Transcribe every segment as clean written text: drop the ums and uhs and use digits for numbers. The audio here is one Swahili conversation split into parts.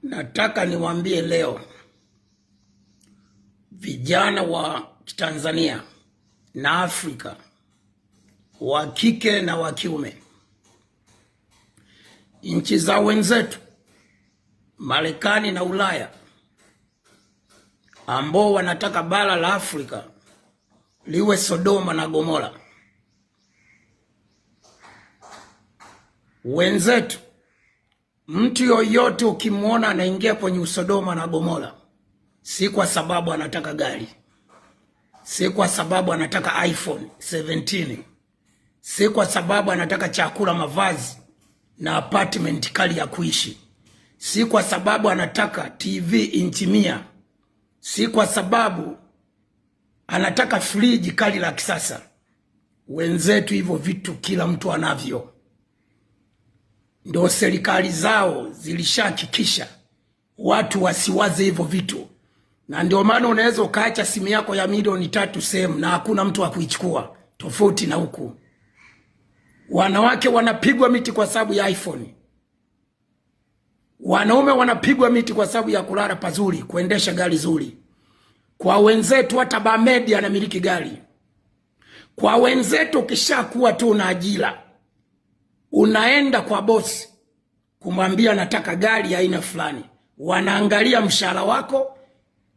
Nataka niwaambie leo vijana wa Tanzania na Afrika, wa kike na wa kiume, nchi za wenzetu Marekani na Ulaya ambao wanataka bara la Afrika liwe Sodoma na Gomora. Wenzetu, mtu yoyote ukimwona anaingia kwenye Usodoma na Gomora, si kwa sababu anataka gari, si kwa sababu anataka iPhone 17, si kwa sababu anataka chakula, mavazi na apartment kali ya kuishi, si kwa sababu anataka TV inchi 100, si kwa sababu anataka friji kali la kisasa. Wenzetu hivyo vitu kila mtu anavyo. Ndio serikali zao zilishahakikisha watu wasiwaze hivyo vitu. Na ndio maana unaweza ukaacha simu yako ya milioni 3 sehemu na hakuna mtu wa kuichukua, tofauti na huku. Wanawake wanapigwa miti kwa sababu ya iPhone. Wanaume wanapigwa miti kwa sababu ya kulala pazuri, kuendesha gari zuri. Kwa wenzetu hata Bamedi anamiliki gari. Kwa wenzetu ukishakuwa tu na ajira, unaenda kwa bosi kumwambia nataka gari aina fulani, wanaangalia mshahara wako.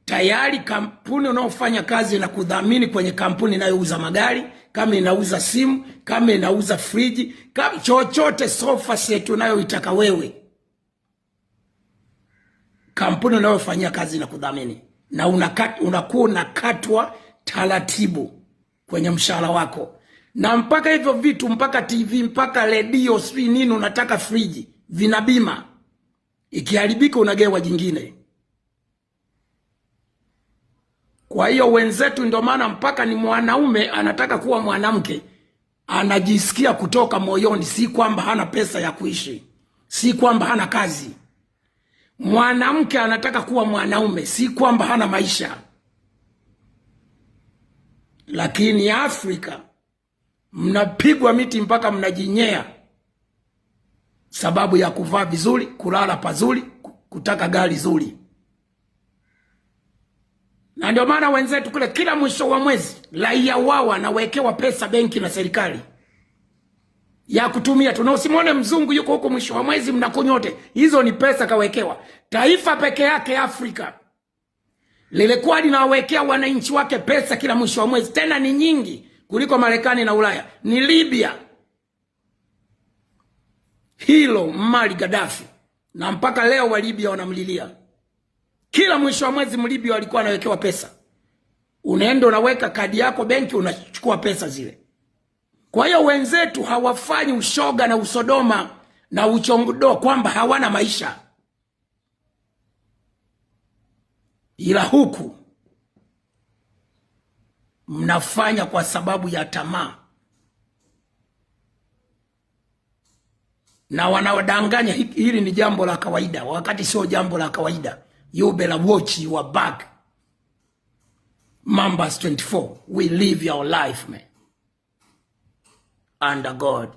Tayari kampuni unaofanya kazi na kudhamini kwenye kampuni inayouza magari, kama inauza simu, kama inauza friji, kama chochote, sofa set unayoitaka wewe, kampuni unayofanyia kazi na kudhamini, na unakuwa unakatwa taratibu kwenye mshahara wako. Na mpaka hivyo vitu, mpaka TV, mpaka radio, sijui nini, unataka friji, vina bima. Ikiharibika unagewa jingine. Kwa hiyo wenzetu, ndio maana mpaka ni mwanaume anataka kuwa mwanamke, anajisikia kutoka moyoni, si kwamba hana pesa ya kuishi, si kwamba hana kazi. Mwanamke anataka kuwa mwanaume, si kwamba hana maisha. Lakini Afrika mnapigwa miti mpaka mnajinyea sababu ya kuvaa vizuri, kulala pazuri, kutaka gari zuri. Na ndio maana wenzetu kule kila mwisho wa mwezi raia wao anawekewa pesa benki na serikali ya kutumia tu. Na usimwone mzungu yuko huko mwisho wa mwezi mnakunyote, hizo ni pesa kawekewa. Taifa peke yake Afrika lilikuwa linawekea wananchi wake pesa kila mwisho wa mwezi, tena ni nyingi kuliko Marekani na Ulaya, ni Libya. Hilo Mali Gaddafi, na mpaka leo wa Libya wanamlilia. Kila mwisho wa mwezi Mlibya walikuwa anawekewa pesa. Unaenda unaweka kadi yako benki, unachukua pesa zile. Kwa hiyo wenzetu hawafanyi ushoga na usodoma na uchongodo kwamba hawana maisha. Ila huku mnafanya kwa sababu ya tamaa. Na wanawadanganya hili ni jambo la kawaida, wakati sio jambo la kawaida. You better watch your back. Mambas 24, we live your life, man, under God.